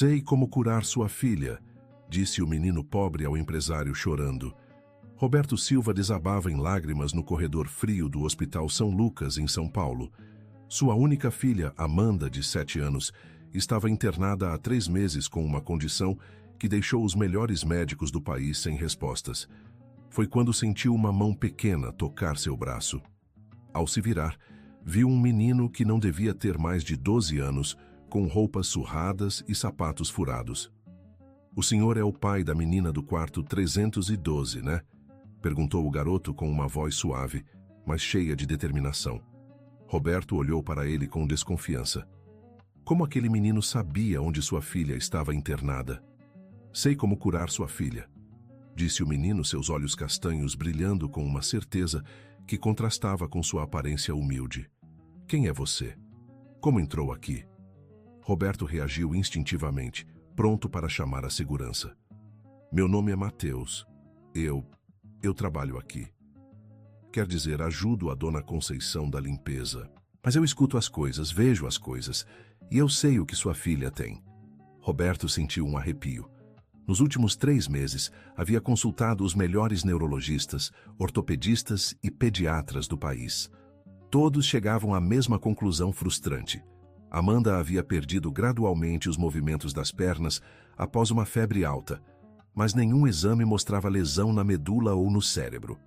Sei como curar sua filha, disse o menino pobre ao empresário chorando. Roberto Silva desabava em lágrimas no corredor frio do Hospital São Lucas, em São Paulo. Sua única filha, Amanda, de 7 anos, estava internada há 3 meses com uma condição que deixou os melhores médicos do país sem respostas. Foi quando sentiu uma mão pequena tocar seu braço. Ao se virar, viu um menino que não devia ter mais de 12 anos, com roupas surradas e sapatos furados. "O senhor é o pai da menina do quarto 312, né?" perguntou o garoto com uma voz suave, mas cheia de determinação. Roberto olhou para ele com desconfiança. Como aquele menino sabia onde sua filha estava internada? "Sei como curar sua filha", disse o menino, seus olhos castanhos brilhando com uma certeza que contrastava com sua aparência humilde. "Quem é você? Como entrou aqui?" Roberto reagiu instintivamente, pronto para chamar a segurança. "Meu nome é Mateus. Eu trabalho aqui. Quer dizer, ajudo a dona Conceição da limpeza. Mas eu escuto as coisas, vejo as coisas, e eu sei o que sua filha tem." Roberto sentiu um arrepio. Nos últimos 3 meses, havia consultado os melhores neurologistas, ortopedistas e pediatras do país. Todos chegavam à mesma conclusão frustrante. Amanda havia perdido gradualmente os movimentos das pernas após uma febre alta, mas nenhum exame mostrava lesão na medula ou no cérebro.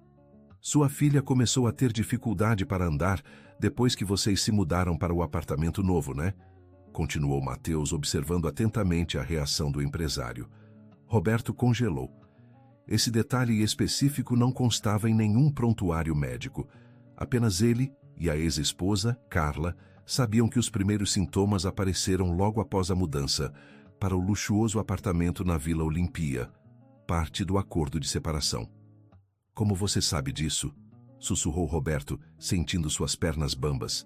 "Sua filha começou a ter dificuldade para andar depois que vocês se mudaram para o apartamento novo, né?" continuou Mateus, observando atentamente a reação do empresário. Roberto congelou. Esse detalhe específico não constava em nenhum prontuário médico. Apenas ele e a ex-esposa, Carla, sabiam que os primeiros sintomas apareceram logo após a mudança para o luxuoso apartamento na Vila Olímpia, parte do acordo de separação. "Como você sabe disso?" sussurrou Roberto, sentindo suas pernas bambas.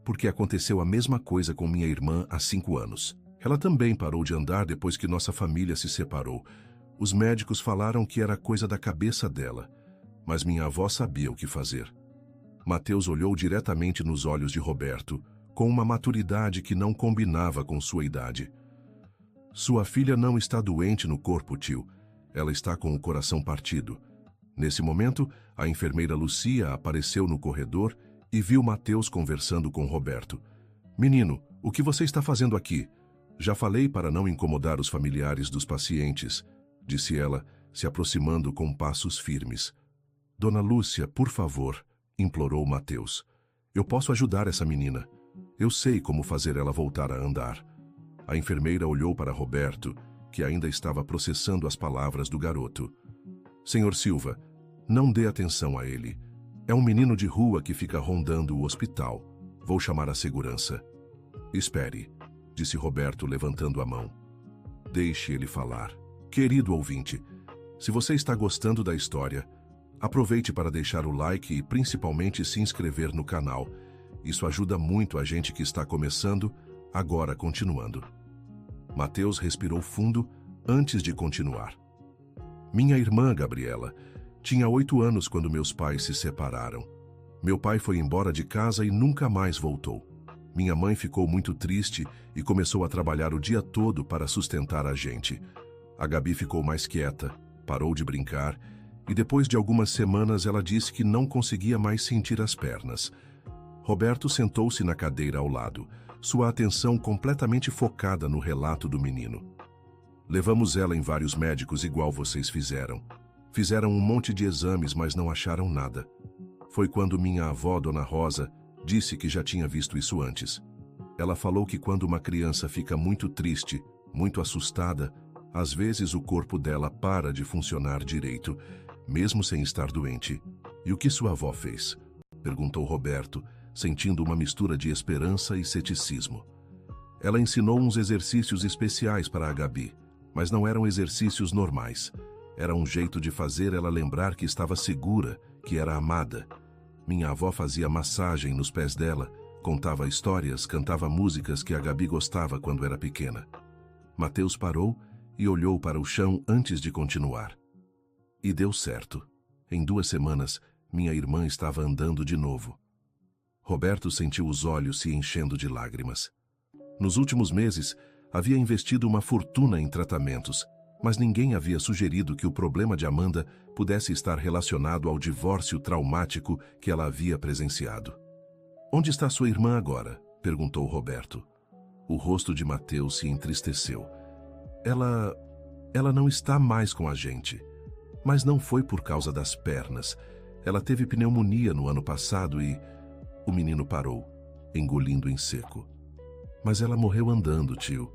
"Porque aconteceu a mesma coisa com minha irmã há 5 anos. Ela também parou de andar depois que nossa família se separou. Os médicos falaram que era coisa da cabeça dela, mas minha avó sabia o que fazer." Mateus olhou diretamente nos olhos de Roberto, com uma maturidade que não combinava com sua idade. "Sua filha não está doente no corpo, tio. Ela está com o coração partido." Nesse momento, a enfermeira Lucia apareceu no corredor e viu Mateus conversando com Roberto. "Menino, o que você está fazendo aqui?" "Já falei para não incomodar os familiares dos pacientes", disse ela, se aproximando com passos firmes. "Dona Lúcia, por favor", implorou Mateus. "Eu posso ajudar essa menina. Eu sei como fazer ela voltar a andar." A enfermeira olhou para Roberto, que ainda estava processando as palavras do garoto. "Senhor Silva, não dê atenção a ele. É um menino de rua que fica rondando o hospital. Vou chamar a segurança." "Espere", disse Roberto, levantando a mão. "Deixe ele falar." Querido ouvinte, se você está gostando da história, aproveite para deixar o like e principalmente se inscrever no canal. Isso ajuda muito a gente que está começando, agora continuando. Mateus respirou fundo antes de continuar. "Minha irmã, Gabriela, tinha 8 anos quando meus pais se separaram. Meu pai foi embora de casa e nunca mais voltou. Minha mãe ficou muito triste e começou a trabalhar o dia todo para sustentar a gente. A Gabi ficou mais quieta, parou de brincar e depois de algumas semanas ela disse que não conseguia mais sentir as pernas." Roberto sentou-se na cadeira ao lado, sua atenção completamente focada no relato do menino. "Levamos ela em vários médicos igual vocês fizeram. Fizeram um monte de exames, mas não acharam nada. Foi quando minha avó, Dona Rosa, disse que já tinha visto isso antes. Ela falou que quando uma criança fica muito triste, muito assustada, às vezes o corpo dela para de funcionar direito, mesmo sem estar doente." "E o que sua avó fez?" perguntou Roberto, sentindo uma mistura de esperança e ceticismo. "Ela ensinou uns exercícios especiais para a Gabi, mas não eram exercícios normais. Era um jeito de fazer ela lembrar que estava segura, que era amada. Minha avó fazia massagem nos pés dela, contava histórias, cantava músicas que a Gabi gostava quando era pequena." Mateus parou e olhou para o chão antes de continuar. "E deu certo. Em 2 semanas, minha irmã estava andando de novo." Roberto sentiu os olhos se enchendo de lágrimas. Nos últimos meses, havia investido uma fortuna em tratamentos, mas ninguém havia sugerido que o problema de Amanda pudesse estar relacionado ao divórcio traumático que ela havia presenciado. "Onde está sua irmã agora?" perguntou Roberto. O rosto de Mateus se entristeceu. Ela não está mais com a gente. Mas não foi por causa das pernas. Ela teve pneumonia no ano passado e... O menino parou, engolindo em seco. "Mas ela morreu andando, tio.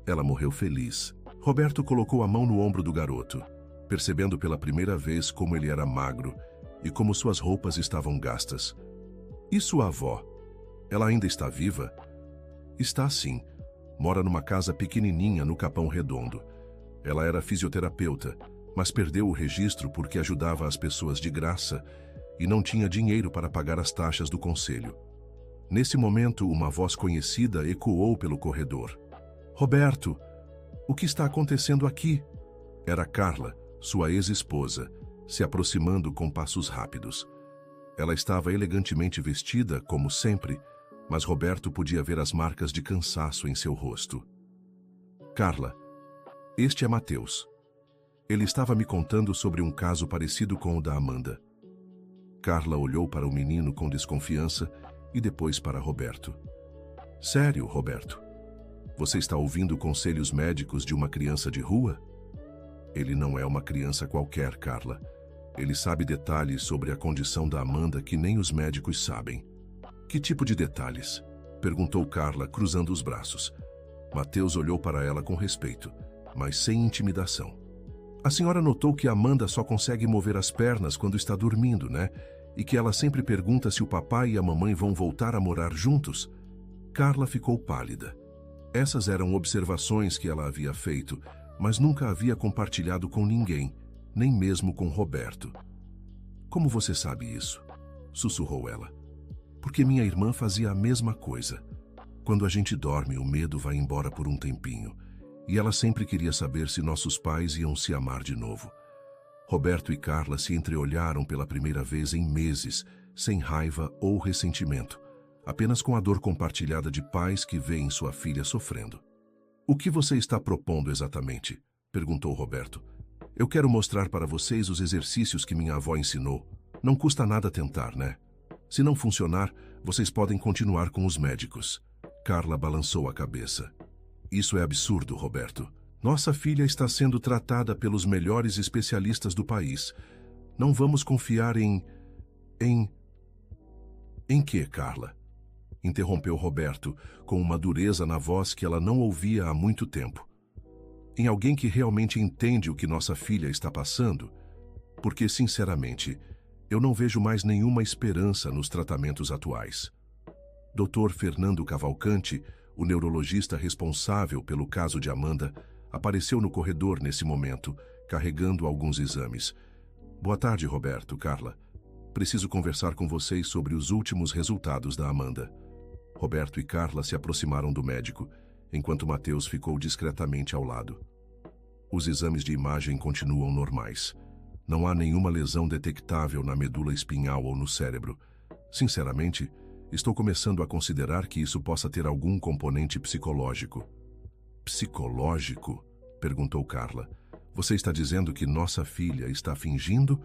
Ela morreu feliz." Roberto colocou a mão no ombro do garoto, percebendo pela primeira vez como ele era magro e como suas roupas estavam gastas. "E sua avó? Ela ainda está viva?" "Está sim. Mora numa casa pequenininha no Capão Redondo. Ela era fisioterapeuta, mas perdeu o registro porque ajudava as pessoas de graça e não tinha dinheiro para pagar as taxas do conselho." Nesse momento, uma voz conhecida ecoou pelo corredor. "Roberto, o que está acontecendo aqui?" Era Carla, sua ex-esposa, se aproximando com passos rápidos. Ela estava elegantemente vestida, como sempre, mas Roberto podia ver as marcas de cansaço em seu rosto. "Carla, este é Mateus. Ele estava me contando sobre um caso parecido com o da Amanda." Carla olhou para o menino com desconfiança e depois para Roberto. "Sério, Roberto? Você está ouvindo conselhos médicos de uma criança de rua?" "Ele não é uma criança qualquer, Carla. Ele sabe detalhes sobre a condição da Amanda que nem os médicos sabem." "Que tipo de detalhes?" perguntou Carla, cruzando os braços. Mateus olhou para ela com respeito, mas sem intimidação. "A senhora notou que a Amanda só consegue mover as pernas quando está dormindo, né? E que ela sempre pergunta se o papai e a mamãe vão voltar a morar juntos?" Carla ficou pálida. Essas eram observações que ela havia feito, mas nunca havia compartilhado com ninguém, nem mesmo com Roberto. "Como você sabe isso?" sussurrou ela. "Porque minha irmã fazia a mesma coisa. Quando a gente dorme, o medo vai embora por um tempinho. E ela sempre queria saber se nossos pais iam se amar de novo." Roberto e Carla se entreolharam pela primeira vez em meses, sem raiva ou ressentimento, apenas com a dor compartilhada de pais que veem sua filha sofrendo. "O que você está propondo exatamente?" perguntou Roberto. "Eu quero mostrar para vocês os exercícios que minha avó ensinou. Não custa nada tentar, né? Se não funcionar, vocês podem continuar com os médicos." Carla balançou a cabeça. "Isso é absurdo, Roberto. Nossa filha está sendo tratada pelos melhores especialistas do país. Não vamos confiar em que, Carla?" interrompeu Roberto, com uma dureza na voz que ela não ouvia há muito tempo. "Em alguém que realmente entende o que nossa filha está passando? Porque, sinceramente, eu não vejo mais nenhuma esperança nos tratamentos atuais." Dr. Fernando Cavalcante, o neurologista responsável pelo caso de Amanda, apareceu no corredor nesse momento, carregando alguns exames. "Boa tarde, Roberto, Carla. Preciso conversar com vocês sobre os últimos resultados da Amanda." Roberto e Carla se aproximaram do médico, enquanto Mateus ficou discretamente ao lado. "Os exames de imagem continuam normais. Não há nenhuma lesão detectável na medula espinhal ou no cérebro. Sinceramente, estou começando a considerar que isso possa ter algum componente psicológico." "Psicológico?" perguntou Carla. "Você está dizendo que nossa filha está fingindo?"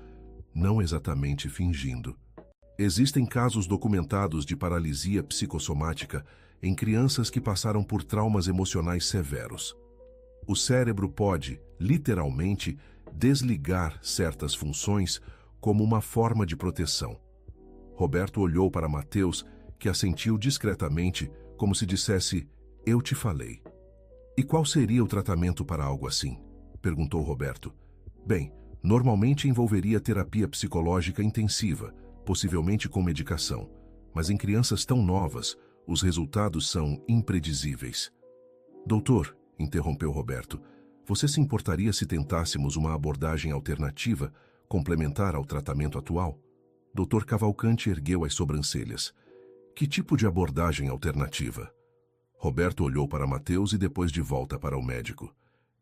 "Não exatamente fingindo. Existem casos documentados de paralisia psicossomática em crianças que passaram por traumas emocionais severos. O cérebro pode, literalmente, desligar certas funções como uma forma de proteção." Roberto olhou para Mateus, que assentiu discretamente, como se dissesse: "Eu te falei." "E qual seria o tratamento para algo assim?" perguntou Roberto. "Bem, normalmente envolveria terapia psicológica intensiva, possivelmente com medicação. Mas em crianças tão novas, os resultados são impredizíveis." "Doutor", interrompeu Roberto, "você se importaria se tentássemos uma abordagem alternativa, complementar ao tratamento atual?" Dr. Cavalcante ergueu as sobrancelhas. "Que tipo de abordagem alternativa?" Roberto olhou para Mateus e depois de volta para o médico.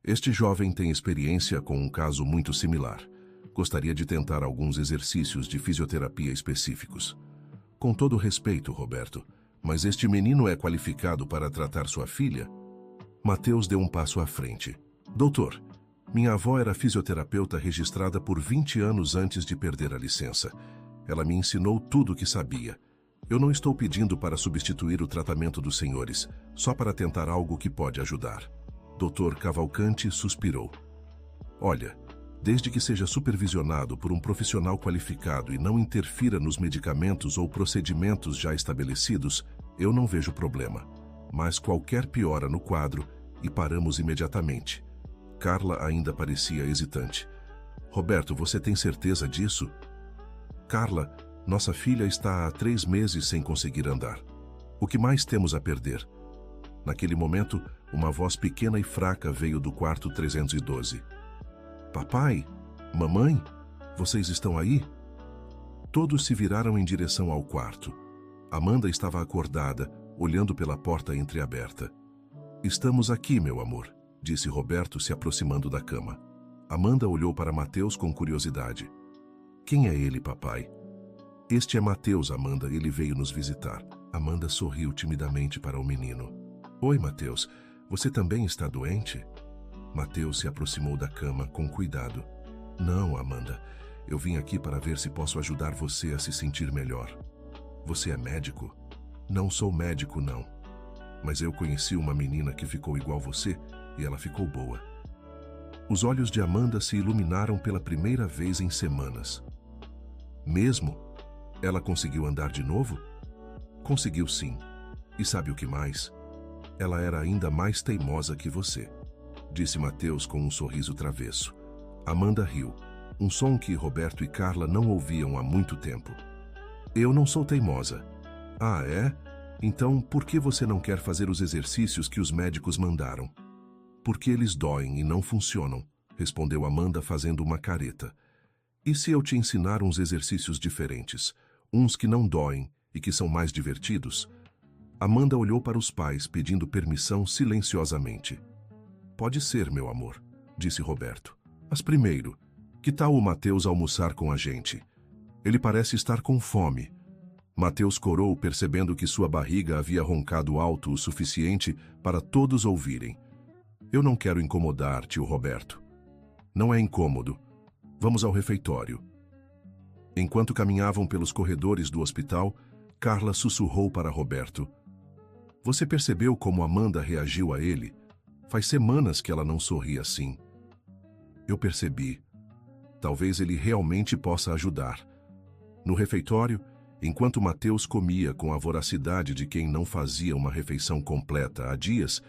"Este jovem tem experiência com um caso muito similar. Gostaria de tentar alguns exercícios de fisioterapia específicos." "Com todo respeito, Roberto, mas este menino é qualificado para tratar sua filha?" Mateus deu um passo à frente. Doutor, minha avó era fisioterapeuta registrada por 20 anos antes de perder a licença. Ela me ensinou tudo o que sabia. Eu não estou pedindo para substituir o tratamento dos senhores, só para tentar algo que pode ajudar. Dr. Cavalcanti suspirou. Olha, desde que seja supervisionado por um profissional qualificado e não interfira nos medicamentos ou procedimentos já estabelecidos, eu não vejo problema. Mas qualquer piora no quadro e paramos imediatamente. Carla ainda parecia hesitante. Roberto, você tem certeza disso? Carla, nossa filha está há 3 meses sem conseguir andar. O que mais temos a perder? Naquele momento, uma voz pequena e fraca veio do quarto 312. Papai? Mamãe? Vocês estão aí? Todos se viraram em direção ao quarto. Amanda estava acordada, olhando pela porta entreaberta. Estamos aqui, meu amor, disse Roberto se aproximando da cama. Amanda olhou para Mateus com curiosidade. Quem é ele, papai? Este é Mateus, Amanda, ele veio nos visitar. Amanda sorriu timidamente para o menino. Oi, Mateus, você também está doente? Mateus se aproximou da cama com cuidado. Não, Amanda, eu vim aqui para ver se posso ajudar você a se sentir melhor. Você é médico? Não sou médico, não. Mas eu conheci uma menina que ficou igual você e ela ficou boa. Os olhos de Amanda se iluminaram pela primeira vez em semanas. Mesmo? Ela conseguiu andar de novo? Conseguiu sim. E sabe o que mais? Ela era ainda mais teimosa que você, disse Mateus com um sorriso travesso. Amanda riu, um som que Roberto e Carla não ouviam há muito tempo. Eu não sou teimosa. Ah, é? Então, por que você não quer fazer os exercícios que os médicos mandaram? Porque eles doem e não funcionam, respondeu Amanda fazendo uma careta. E se eu te ensinar uns exercícios diferentes, uns que não doem e que são mais divertidos? Amanda olhou para os pais pedindo permissão silenciosamente. Pode ser, meu amor, disse Roberto. Mas primeiro, que tal o Mateus almoçar com a gente? Ele parece estar com fome. Mateus corou, percebendo que sua barriga havia roncado alto o suficiente para todos ouvirem. Eu não quero incomodar, tio Roberto. Não é incômodo. Vamos ao refeitório. Enquanto caminhavam pelos corredores do hospital, Carla sussurrou para Roberto. Você percebeu como Amanda reagiu a ele? Faz semanas que ela não sorri assim. Eu percebi. Talvez ele realmente possa ajudar. No refeitório, enquanto Mateus comia com a voracidade de quem não fazia uma refeição completa há dias,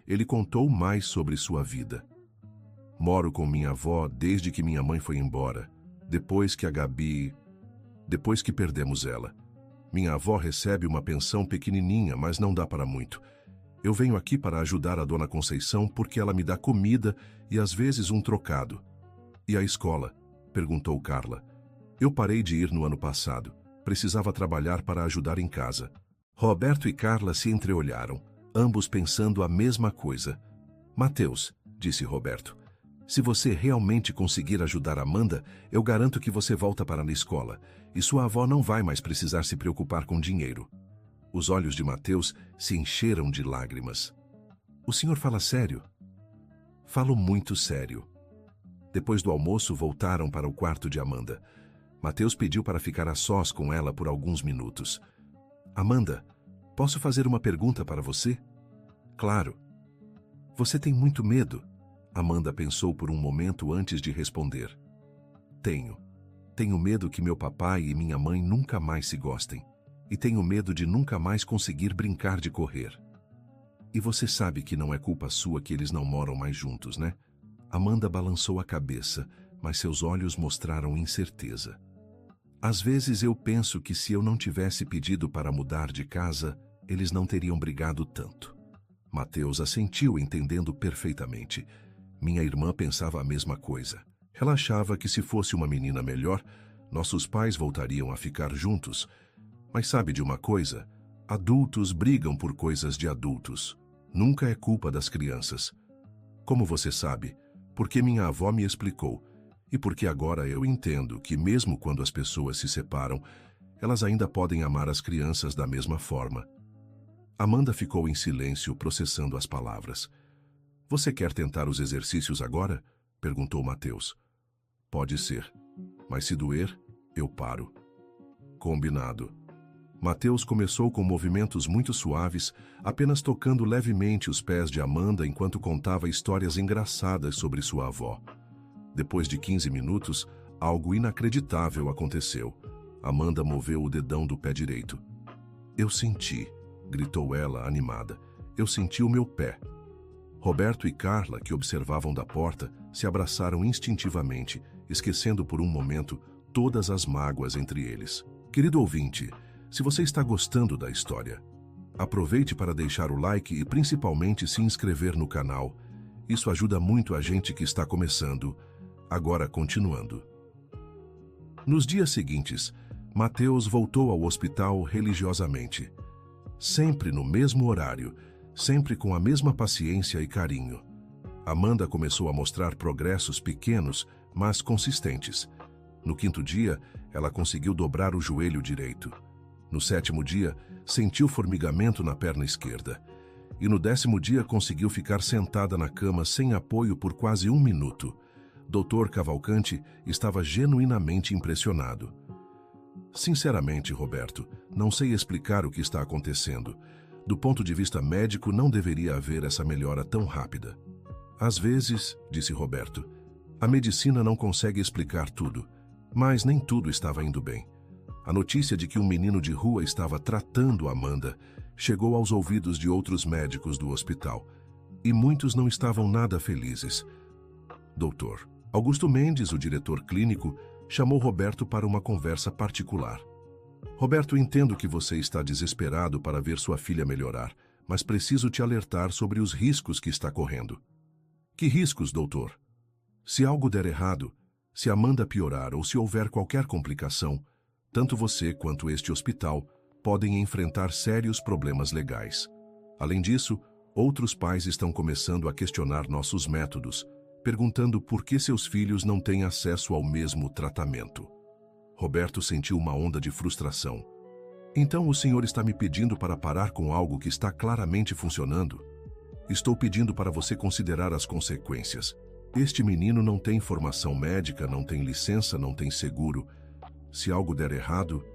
ele contou mais sobre sua vida. Moro com minha avó desde que minha mãe foi embora, depois que perdemos ela. Minha avó recebe uma pensão pequenininha, mas não dá para muito. Eu venho aqui para ajudar a dona Conceição porque ela me dá comida e às vezes um trocado. E a escola? Perguntou Carla. Eu parei de ir no ano passado. Precisava trabalhar para ajudar em casa. Roberto e Carla se entreolharam, ambos pensando a mesma coisa. Mateus, disse Roberto, se você realmente conseguir ajudar Amanda, eu garanto que você volta para a escola e sua avó não vai mais precisar se preocupar com dinheiro. Os olhos de Mateus se encheram de lágrimas. O senhor fala sério? Falo muito sério. Depois do almoço, voltaram para o quarto de Amanda. Mateus pediu para ficar a sós com ela por alguns minutos. Amanda, posso fazer uma pergunta para você? Claro. Você tem muito medo? Amanda pensou por um momento antes de responder. Tenho. Tenho medo que meu papai e minha mãe nunca mais se gostem. E tenho medo de nunca mais conseguir brincar de correr. E você sabe que não é culpa sua que eles não moram mais juntos, né? Amanda balançou a cabeça, mas seus olhos mostraram incerteza. Às vezes eu penso que se eu não tivesse pedido para mudar de casa, eles não teriam brigado tanto. Mateus assentiu, entendendo perfeitamente. Minha irmã pensava a mesma coisa. Ela achava que se fosse uma menina melhor, nossos pais voltariam a ficar juntos. Mas sabe de uma coisa? Adultos brigam por coisas de adultos. Nunca é culpa das crianças. Como você sabe? Porque minha avó me explicou. E porque agora eu entendo que mesmo quando as pessoas se separam, elas ainda podem amar as crianças da mesma forma. Amanda ficou em silêncio, processando as palavras. Você quer tentar os exercícios agora? Perguntou Mateus. Pode ser, mas se doer, eu paro. Combinado. Mateus começou com movimentos muito suaves, apenas tocando levemente os pés de Amanda enquanto contava histórias engraçadas sobre sua avó. Depois de 15 minutos, algo inacreditável aconteceu. Amanda moveu o dedão do pé direito. Eu senti, gritou ela, animada. Eu senti o meu pé. Roberto e Carla, que observavam da porta, se abraçaram instintivamente, esquecendo por um momento todas as mágoas entre eles. Querido ouvinte, se você está gostando da história, aproveite para deixar o like e principalmente se inscrever no canal. Isso ajuda muito a gente que está começando. Agora continuando. Nos dias seguintes, Mateus voltou ao hospital religiosamente. Sempre no mesmo horário, sempre com a mesma paciência e carinho. Amanda começou a mostrar progressos pequenos, mas consistentes. No 5º dia, ela conseguiu dobrar o joelho direito. No 7º dia, sentiu formigamento na perna esquerda. E no 10º dia, conseguiu ficar sentada na cama sem apoio por quase 1 minuto. Dr. Cavalcanti estava genuinamente impressionado. Sinceramente, Roberto, não sei explicar o que está acontecendo. Do ponto de vista médico, não deveria haver essa melhora tão rápida. Às vezes, disse Roberto, a medicina não consegue explicar tudo, mas nem tudo estava indo bem. A notícia de que um menino de rua estava tratando Amanda chegou aos ouvidos de outros médicos do hospital, e muitos não estavam nada felizes. Doutor Augusto Mendes, o diretor clínico, chamou Roberto para uma conversa particular. Roberto, entendo que você está desesperado para ver sua filha melhorar, mas preciso te alertar sobre os riscos que está correndo. Que riscos, doutor? Se algo der errado, se Amanda piorar ou se houver qualquer complicação, tanto você quanto este hospital podem enfrentar sérios problemas legais. Além disso, outros pais estão começando a questionar nossos métodos, perguntando por que seus filhos não têm acesso ao mesmo tratamento. Roberto sentiu uma onda de frustração. Então o senhor está me pedindo para parar com algo que está claramente funcionando? Estou pedindo para você considerar as consequências. Este menino não tem formação médica, não tem licença, não tem seguro. Se algo der errado...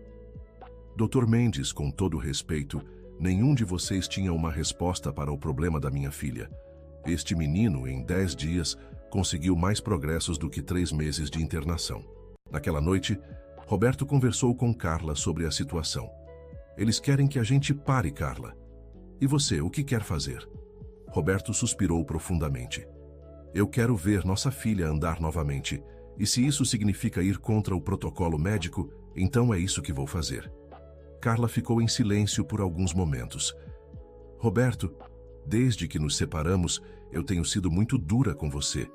Dr. Mendes, com todo respeito, nenhum de vocês tinha uma resposta para o problema da minha filha. Este menino, em 10 dias, conseguiu mais progressos do que 3 meses de internação. Naquela noite, Roberto conversou com Carla sobre a situação. Eles querem que a gente pare, Carla. E você, o que quer fazer? Roberto suspirou profundamente. Eu quero ver nossa filha andar novamente. E se isso significa ir contra o protocolo médico, então é isso que vou fazer. Carla ficou em silêncio por alguns momentos. Roberto, desde que nos separamos, eu tenho sido muito dura com você.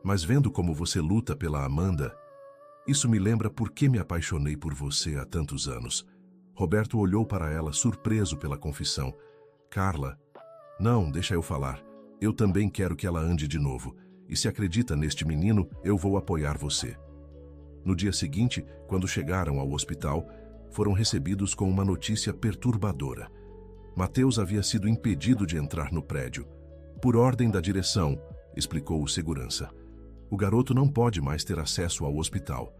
Mas vendo como você luta pela Amanda, isso me lembra por que me apaixonei por você há tantos anos. Roberto olhou para ela, surpreso pela confissão. Carla, não, deixa eu falar. Eu também quero que ela ande de novo. E se acredita neste menino, eu vou apoiar você. No dia seguinte, quando chegaram ao hospital, foram recebidos com uma notícia perturbadora. Mateus havia sido impedido de entrar no prédio. Por ordem da direção, explicou o segurança. O garoto não pode mais ter acesso ao hospital.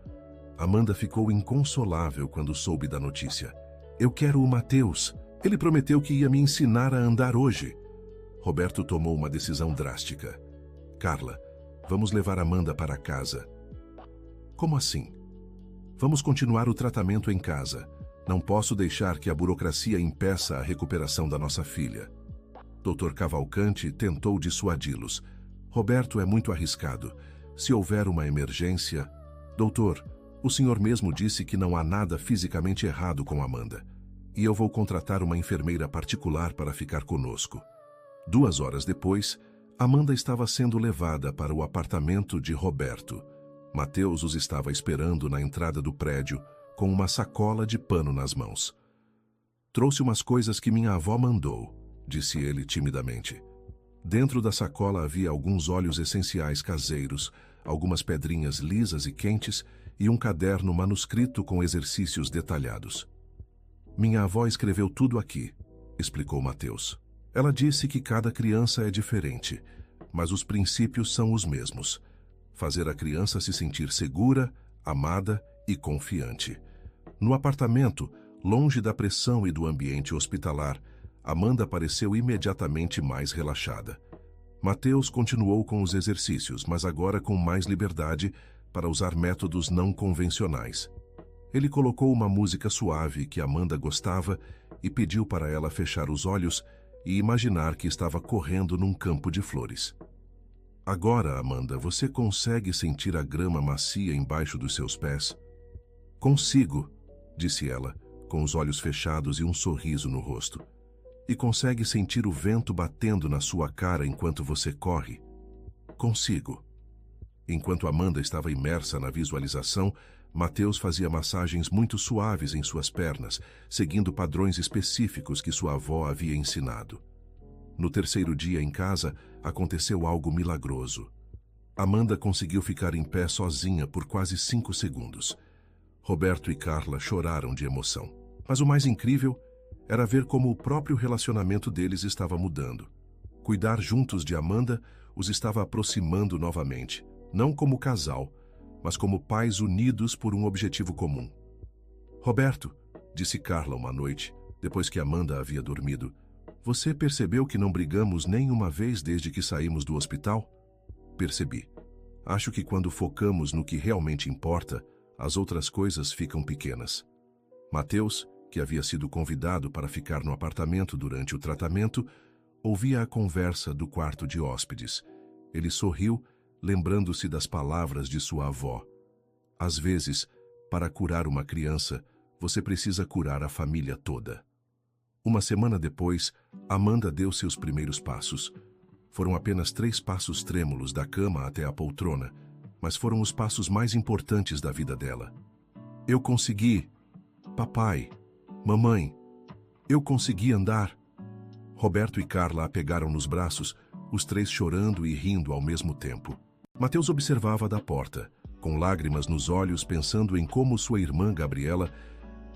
Amanda ficou inconsolável quando soube da notícia. Eu quero o Mateus. Ele prometeu que ia me ensinar a andar hoje. Roberto tomou uma decisão drástica. Carla, vamos levar Amanda para casa. Como assim? Vamos continuar o tratamento em casa. Não posso deixar que a burocracia impeça a recuperação da nossa filha. Dr. Cavalcanti tentou dissuadi-los. Roberto, é muito arriscado. Se houver uma emergência... Doutor, o senhor mesmo disse que não há nada fisicamente errado com Amanda. E eu vou contratar uma enfermeira particular para ficar conosco. 2 horas depois, Amanda estava sendo levada para o apartamento de Roberto. Mateus os estava esperando na entrada do prédio, com uma sacola de pano nas mãos. Trouxe umas coisas que minha avó mandou, disse ele timidamente. Dentro da sacola havia alguns óleos essenciais caseiros, algumas pedrinhas lisas e quentes e um caderno manuscrito com exercícios detalhados. Minha avó escreveu tudo aqui, explicou Mateus. Ela disse que cada criança é diferente, mas os princípios são os mesmos. Fazer a criança se sentir segura, amada e confiante. No apartamento, longe da pressão e do ambiente hospitalar, Amanda pareceu imediatamente mais relaxada. Mateus continuou com os exercícios, mas agora com mais liberdade para usar métodos não convencionais. Ele colocou uma música suave que Amanda gostava e pediu para ela fechar os olhos e imaginar que estava correndo num campo de flores. Agora, Amanda, você consegue sentir a grama macia embaixo dos seus pés? Consigo, disse ela, com os olhos fechados e um sorriso no rosto. E consegue sentir o vento batendo na sua cara enquanto você corre? Consigo. Enquanto Amanda estava imersa na visualização, Mateus fazia massagens muito suaves em suas pernas, seguindo padrões específicos que sua avó havia ensinado. No terceiro dia em casa, aconteceu algo milagroso. Amanda conseguiu ficar em pé sozinha por quase 5 segundos. Roberto e Carla choraram de emoção. Mas o mais incrível era ver como o próprio relacionamento deles estava mudando. Cuidar juntos de Amanda os estava aproximando novamente, não como casal, mas como pais unidos por um objetivo comum. Roberto, disse Carla uma noite, depois que Amanda havia dormido, você percebeu que não brigamos nem uma vez desde que saímos do hospital? Percebi. Acho que quando focamos no que realmente importa, as outras coisas ficam pequenas. Mateus, que havia sido convidado para ficar no apartamento durante o tratamento, ouvia a conversa do quarto de hóspedes. Ele sorriu, lembrando-se das palavras de sua avó. Às vezes, para curar uma criança, você precisa curar a família toda. Uma semana depois, Amanda deu seus primeiros passos. Foram apenas 3 passos trêmulos da cama até a poltrona, mas foram os passos mais importantes da vida dela. Eu consegui. Papai, mamãe, eu consegui andar. Roberto e Carla a pegaram nos braços, os 3 chorando e rindo ao mesmo tempo. Mateus observava da porta, com lágrimas nos olhos, pensando em como sua irmã Gabriela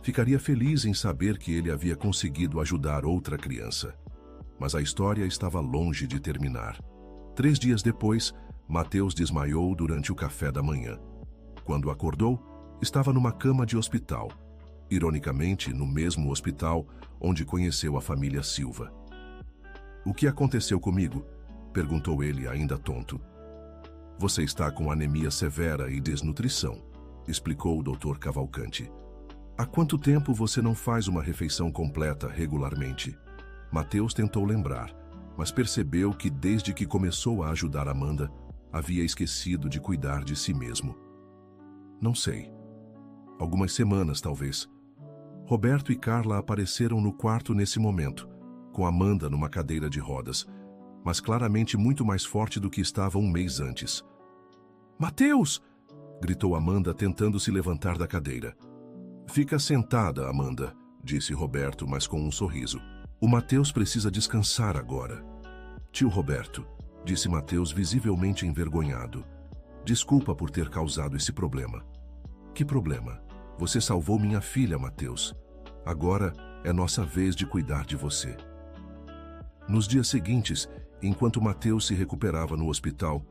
ficaria feliz em saber que ele havia conseguido ajudar outra criança. Mas a história estava longe de terminar. 3 dias depois, Mateus desmaiou durante o café da manhã. Quando acordou, estava numa cama de hospital. Ironicamente, no mesmo hospital onde conheceu a família Silva. O que aconteceu comigo? Perguntou ele, ainda tonto. Você está com anemia severa e desnutrição, explicou o Dr. Cavalcante. Há quanto tempo você não faz uma refeição completa regularmente? Mateus tentou lembrar, mas percebeu que desde que começou a ajudar Amanda, havia esquecido de cuidar de si mesmo. Não sei. Algumas semanas, talvez. Roberto e Carla apareceram no quarto nesse momento, com Amanda numa cadeira de rodas, mas claramente muito mais forte do que estava um mês antes. Mateus! Gritou Amanda, tentando se levantar da cadeira. Fica sentada, Amanda, disse Roberto, mas com um sorriso. O Mateus precisa descansar agora. Tio Roberto, disse Mateus, visivelmente envergonhado. Desculpa por ter causado esse problema. Que problema? Você salvou minha filha, Mateus. Agora é nossa vez de cuidar de você. Nos dias seguintes, enquanto Mateus se recuperava no hospital,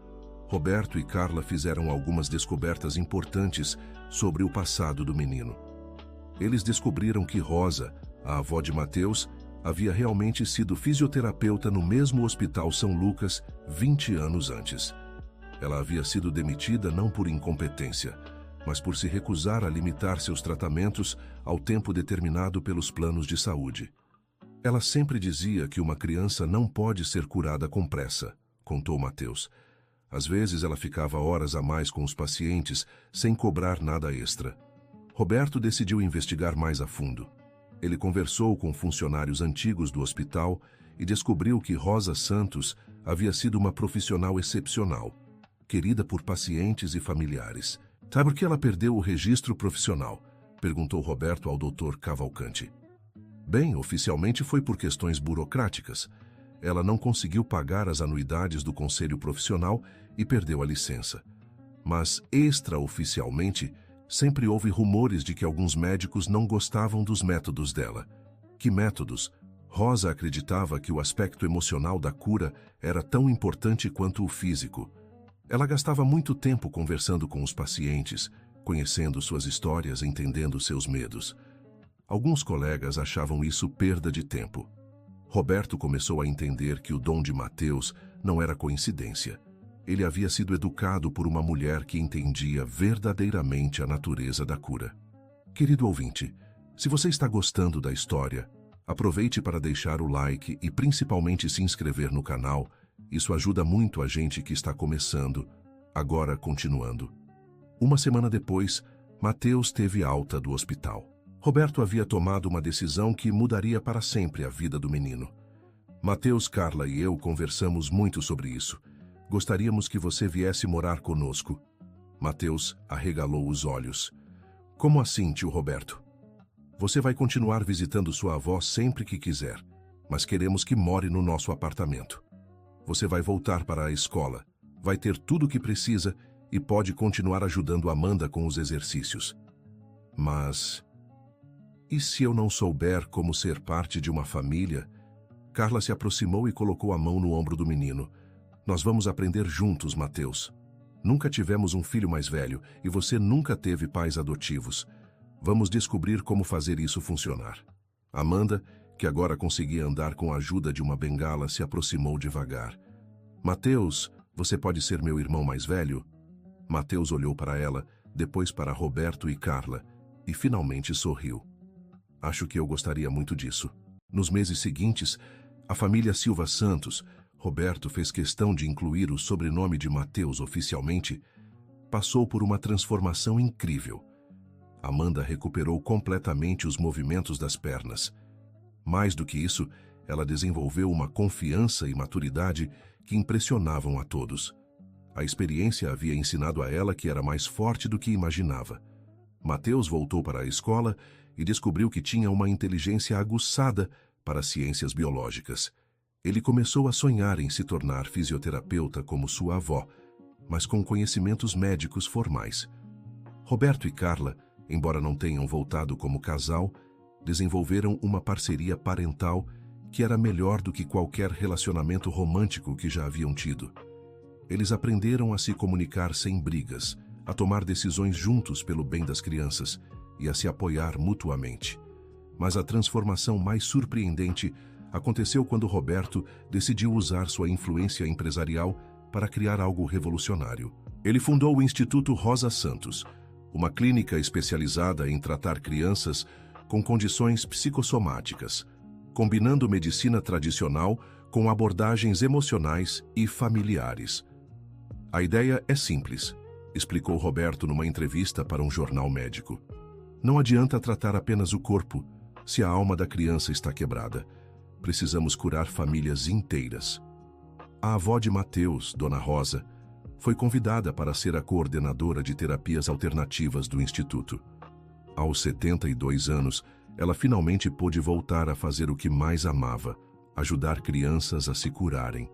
Roberto e Carla fizeram algumas descobertas importantes sobre o passado do menino. Eles descobriram que Rosa, a avó de Mateus, havia realmente sido fisioterapeuta no mesmo Hospital São Lucas 20 anos antes. Ela havia sido demitida não por incompetência, mas por se recusar a limitar seus tratamentos ao tempo determinado pelos planos de saúde. Ela sempre dizia que uma criança não pode ser curada com pressa, contou Mateus. Às vezes ela ficava horas a mais com os pacientes, sem cobrar nada extra. Roberto decidiu investigar mais a fundo. Ele conversou com funcionários antigos do hospital e descobriu que Rosa Santos havia sido uma profissional excepcional, querida por pacientes e familiares. Sabe por que ela perdeu o registro profissional? Perguntou Roberto ao Dr. Cavalcante. Bem, oficialmente foi por questões burocráticas. Ela não conseguiu pagar as anuidades do conselho profissional e perdeu a licença. Mas, extraoficialmente, sempre houve rumores de que alguns médicos não gostavam dos métodos dela. Que métodos? Rosa acreditava que o aspecto emocional da cura era tão importante quanto o físico. Ela gastava muito tempo conversando com os pacientes, conhecendo suas histórias, entendendo seus medos. Alguns colegas achavam isso perda de tempo. Roberto começou a entender que o dom de Mateus não era coincidência. Ele havia sido educado por uma mulher que entendia verdadeiramente a natureza da cura. Querido ouvinte, se você está gostando da história, aproveite para deixar o like e principalmente se inscrever no canal. Isso ajuda muito a gente que está começando. Agora, continuando. Uma semana depois, Mateus teve alta do hospital. Roberto havia tomado uma decisão que mudaria para sempre a vida do menino. Mateus, Carla e eu conversamos muito sobre isso. Gostaríamos que você viesse morar conosco. Mateus arregalou os olhos. Como assim, tio Roberto? Você vai continuar visitando sua avó sempre que quiser, mas queremos que more no nosso apartamento. Você vai voltar para a escola, vai ter tudo o que precisa e pode continuar ajudando Amanda com os exercícios. Mas... e se eu não souber como ser parte de uma família? Carla se aproximou e colocou a mão no ombro do menino. Nós vamos aprender juntos, Mateus. Nunca tivemos um filho mais velho e você nunca teve pais adotivos. Vamos descobrir como fazer isso funcionar. Amanda, que agora conseguia andar com a ajuda de uma bengala, se aproximou devagar. Mateus, você pode ser meu irmão mais velho? Mateus olhou para ela, depois para Roberto e Carla, e finalmente sorriu. Acho que eu gostaria muito disso. Nos meses seguintes, a família Silva Santos, Roberto fez questão de incluir o sobrenome de Mateus oficialmente, passou por uma transformação incrível. Amanda recuperou completamente os movimentos das pernas. Mais do que isso, ela desenvolveu uma confiança e maturidade que impressionavam a todos. A experiência havia ensinado a ela que era mais forte do que imaginava. Mateus voltou para a escola e descobriu que tinha uma inteligência aguçada para as ciências biológicas. Ele começou a sonhar em se tornar fisioterapeuta como sua avó, mas com conhecimentos médicos formais. Roberto e Carla, embora não tenham voltado como casal, desenvolveram uma parceria parental que era melhor do que qualquer relacionamento romântico que já haviam tido. Eles aprenderam a se comunicar sem brigas, a tomar decisões juntos pelo bem das crianças e a se apoiar mutuamente. Mas a transformação mais surpreendente aconteceu quando Roberto decidiu usar sua influência empresarial para criar algo revolucionário. Ele fundou o Instituto Rosa Santos, uma clínica especializada em tratar crianças com condições psicossomáticas, combinando medicina tradicional com abordagens emocionais e familiares. A ideia é simples, explicou Roberto numa entrevista para um jornal médico. Não adianta tratar apenas o corpo, se a alma da criança está quebrada. Precisamos curar famílias inteiras. A avó de Mateus, Dona Rosa, foi convidada para ser a coordenadora de terapias alternativas do Instituto. Aos 72 anos, ela finalmente pôde voltar a fazer o que mais amava, ajudar crianças a se curarem.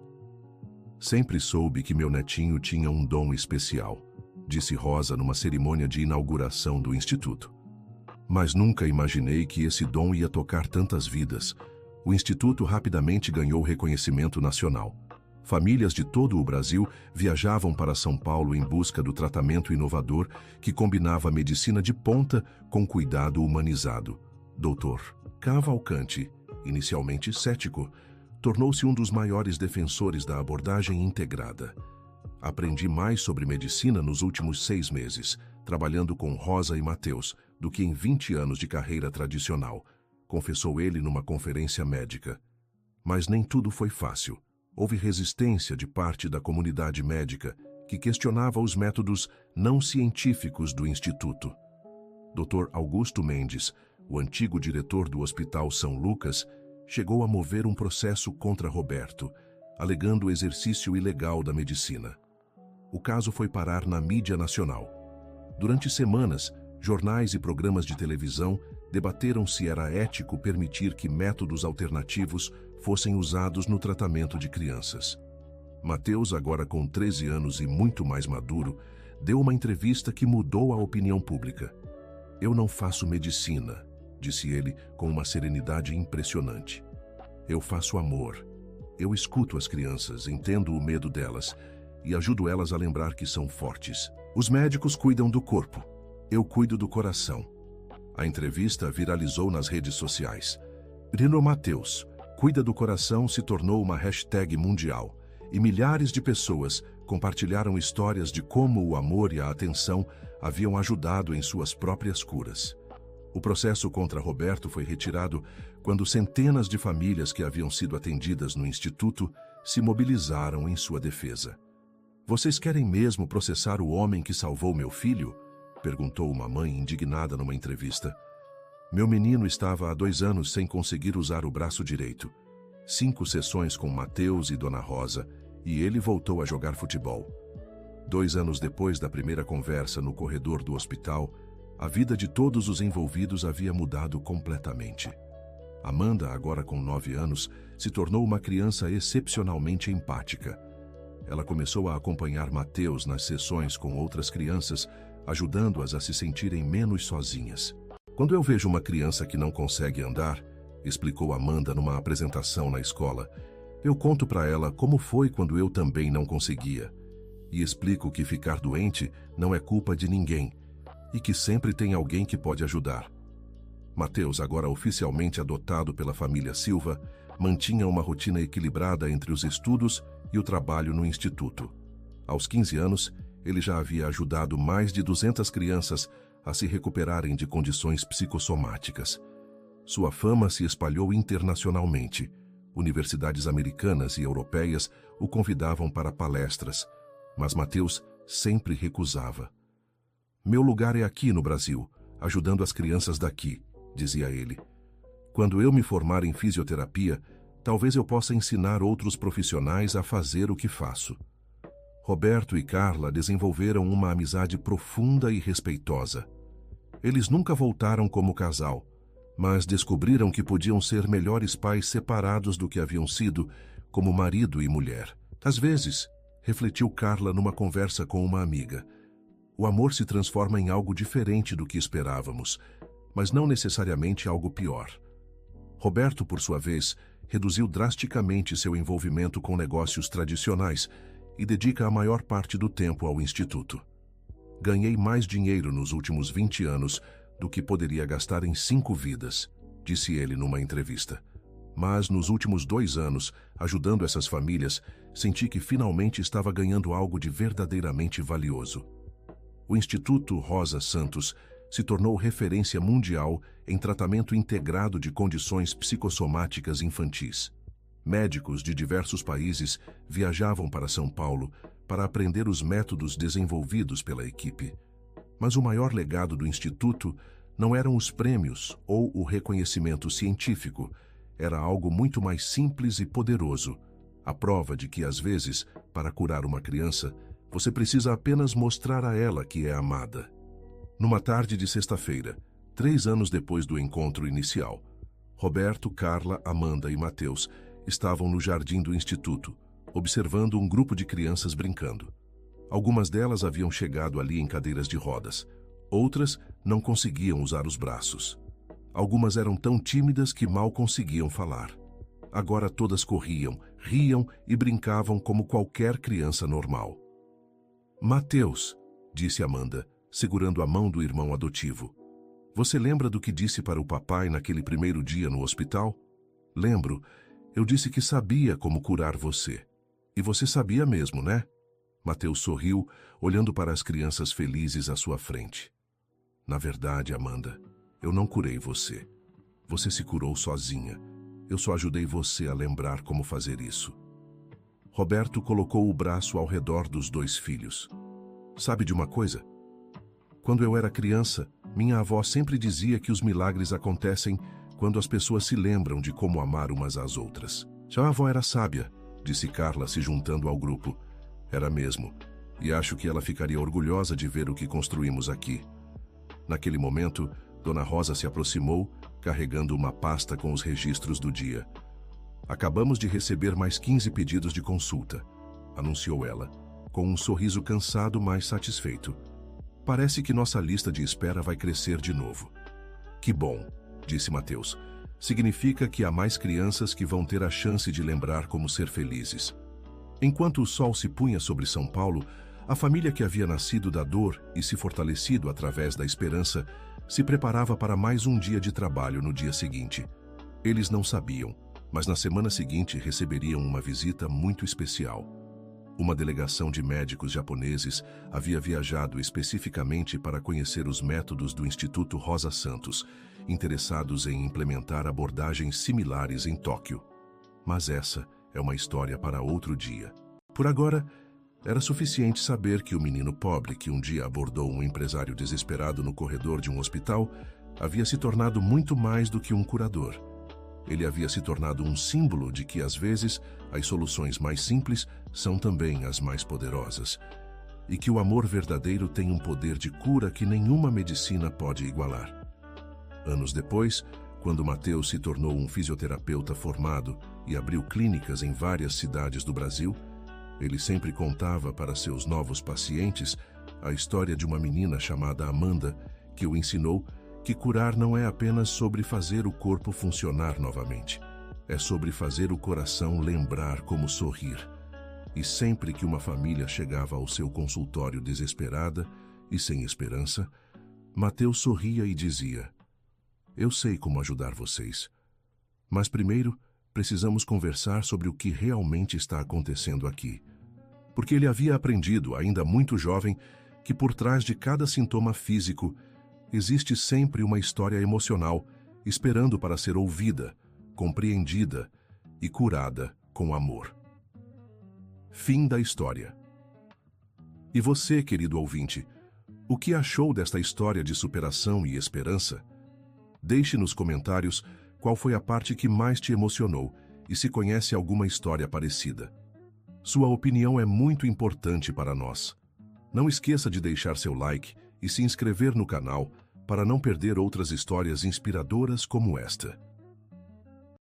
Sempre soube que meu netinho tinha um dom especial, disse Rosa numa cerimônia de inauguração do Instituto. Mas nunca imaginei que esse dom ia tocar tantas vidas. O Instituto rapidamente ganhou reconhecimento nacional. Famílias de todo o Brasil viajavam para São Paulo em busca do tratamento inovador que combinava medicina de ponta com cuidado humanizado. Dr. Cavalcante, inicialmente cético, tornou-se um dos maiores defensores da abordagem integrada. Aprendi mais sobre medicina nos últimos 6 meses, trabalhando com Rosa e Mateus, do que em 20 anos de carreira tradicional, confessou ele numa conferência médica. Mas nem tudo foi fácil. Houve resistência de parte da comunidade médica, que questionava os métodos não científicos do Instituto. Dr. Augusto Mendes, o antigo diretor do Hospital São Lucas, chegou a mover um processo contra Roberto, alegando o exercício ilegal da medicina. O caso foi parar na mídia nacional. Durante semanas, jornais e programas de televisão debateram se era ético permitir que métodos alternativos fossem usados no tratamento de crianças. Mateus, agora com 13 anos e muito mais maduro, deu uma entrevista que mudou a opinião pública. Eu não faço medicina, disse ele com uma serenidade impressionante. Eu faço amor. Eu escuto as crianças, entendo o medo delas e ajudo elas a lembrar que são fortes. Os médicos cuidam do corpo. Eu cuido do coração. A entrevista viralizou nas redes sociais. Brino Matheus, cuida do coração, se tornou uma hashtag mundial e milhares de pessoas compartilharam histórias de como o amor e a atenção haviam ajudado em suas próprias curas. O processo contra Roberto foi retirado quando centenas de famílias que haviam sido atendidas no Instituto se mobilizaram em sua defesa. Vocês querem mesmo processar o homem que salvou meu filho? Perguntou uma mãe indignada numa entrevista. Meu menino estava há 2 anos sem conseguir usar o braço direito. 5 sessões com Matheus e Dona Rosa, e ele voltou a jogar futebol. 2 anos depois da primeira conversa no corredor do hospital, a vida de todos os envolvidos havia mudado completamente. Amanda, agora com 9 anos, se tornou uma criança excepcionalmente empática. Ela começou a acompanhar Matheus nas sessões com outras crianças, ajudando-as a se sentirem menos sozinhas. Quando eu vejo uma criança que não consegue andar, explicou Amanda numa apresentação na escola, eu conto para ela como foi quando eu também não conseguia. E explico que ficar doente não é culpa de ninguém e que sempre tem alguém que pode ajudar. Matheus, agora oficialmente adotado pela família Silva, mantinha uma rotina equilibrada entre os estudos e o trabalho no instituto. Aos 15 anos, ele já havia ajudado mais de 200 crianças a se recuperarem de condições psicossomáticas. Sua fama se espalhou internacionalmente. Universidades americanas e europeias o convidavam para palestras, mas Matheus sempre recusava. Meu lugar é aqui no Brasil, ajudando as crianças daqui, dizia ele. Quando eu me formar em fisioterapia, talvez eu possa ensinar outros profissionais a fazer o que faço. Roberto e Carla desenvolveram uma amizade profunda e respeitosa. Eles nunca voltaram como casal, mas descobriram que podiam ser melhores pais separados do que haviam sido, como marido e mulher. Às vezes, refletiu Carla numa conversa com uma amiga, o amor se transforma em algo diferente do que esperávamos, mas não necessariamente algo pior. Roberto, por sua vez, reduziu drasticamente seu envolvimento com negócios tradicionais e dedica a maior parte do tempo ao instituto. Ganhei mais dinheiro nos últimos 20 anos do que poderia gastar em 5 vidas, disse ele numa entrevista. Mas nos últimos 2 anos, ajudando essas famílias, senti que finalmente estava ganhando algo de verdadeiramente valioso. O Instituto Rosa Santos se tornou referência mundial em tratamento integrado de condições psicossomáticas infantis. Médicos de diversos países viajavam para São Paulo para aprender os métodos desenvolvidos pela equipe. Mas o maior legado do Instituto não eram os prêmios ou o reconhecimento científico, era algo muito mais simples e poderoso, a prova de que, às vezes, para curar uma criança, você precisa apenas mostrar a ela que é amada. Numa tarde de sexta-feira, 3 anos depois do encontro inicial, Roberto, Carla, Amanda e Matheus estavam no jardim do instituto, observando um grupo de crianças brincando. Algumas delas haviam chegado ali em cadeiras de rodas. Outras não conseguiam usar os braços. Algumas eram tão tímidas que mal conseguiam falar. Agora todas corriam, riam e brincavam como qualquer criança normal. Matheus, disse Amanda, segurando a mão do irmão adotivo. Você lembra do que disse para o papai naquele primeiro dia no hospital? Lembro. Eu disse que sabia como curar você. E você sabia mesmo, né? Matheus sorriu, olhando para as crianças felizes à sua frente. Na verdade, Amanda, eu não curei você. Você se curou sozinha. Eu só ajudei você a lembrar como fazer isso. Roberto colocou o braço ao redor dos 2 filhos. Sabe de uma coisa? Quando eu era criança, minha avó sempre dizia que os milagres acontecem quando as pessoas se lembram de como amar umas às outras. Já a avó era sábia, disse Carla, se juntando ao grupo. Era mesmo, e acho que ela ficaria orgulhosa de ver o que construímos aqui. Naquele momento, Dona Rosa se aproximou, carregando uma pasta com os registros do dia. Acabamos de receber mais 15 pedidos de consulta, anunciou ela, com um sorriso cansado, mas satisfeito. Parece que nossa lista de espera vai crescer de novo. Que bom, disse Matheus. significa que há mais crianças que vão ter a chance de lembrar como ser felizes. Enquanto o sol se punha sobre São Paulo, a família que havia nascido da dor e se fortalecido através da esperança se preparava para mais um dia de trabalho no dia seguinte. Eles não sabiam, mas na semana seguinte receberiam uma visita muito especial. Uma delegação de médicos japoneses havia viajado especificamente para conhecer os métodos do Instituto Rosa Santos, interessados em implementar abordagens similares em Tóquio. Mas essa é uma história para outro dia. Por agora, era suficiente saber que o menino pobre que um dia abordou um empresário desesperado no corredor de um hospital havia se tornado muito mais do que um curador. Ele havia se tornado um símbolo de que, às vezes, as soluções mais simples são também as mais poderosas, e que o amor verdadeiro tem um poder de cura que nenhuma medicina pode igualar. Anos depois, quando Mateus se tornou um fisioterapeuta formado e abriu clínicas em várias cidades do Brasil, ele sempre contava para seus novos pacientes a história de uma menina chamada Amanda, que o ensinou que curar não é apenas sobre fazer o corpo funcionar novamente. É sobre fazer o coração lembrar como sorrir. E sempre que uma família chegava ao seu consultório desesperada e sem esperança, Mateus sorria e dizia: "Eu sei como ajudar vocês. Mas primeiro, precisamos conversar sobre o que realmente está acontecendo aqui." Porque ele havia aprendido, ainda muito jovem, que por trás de cada sintoma físico existe sempre uma história emocional, esperando para ser ouvida, compreendida e curada com amor. Fim da história. E você, querido ouvinte, o que achou desta história de superação e esperança? Deixe nos comentários qual foi a parte que mais te emocionou e se conhece alguma história parecida. Sua opinião é muito importante para nós. Não esqueça de deixar seu like e se inscrever no canal para não perder outras histórias inspiradoras como esta.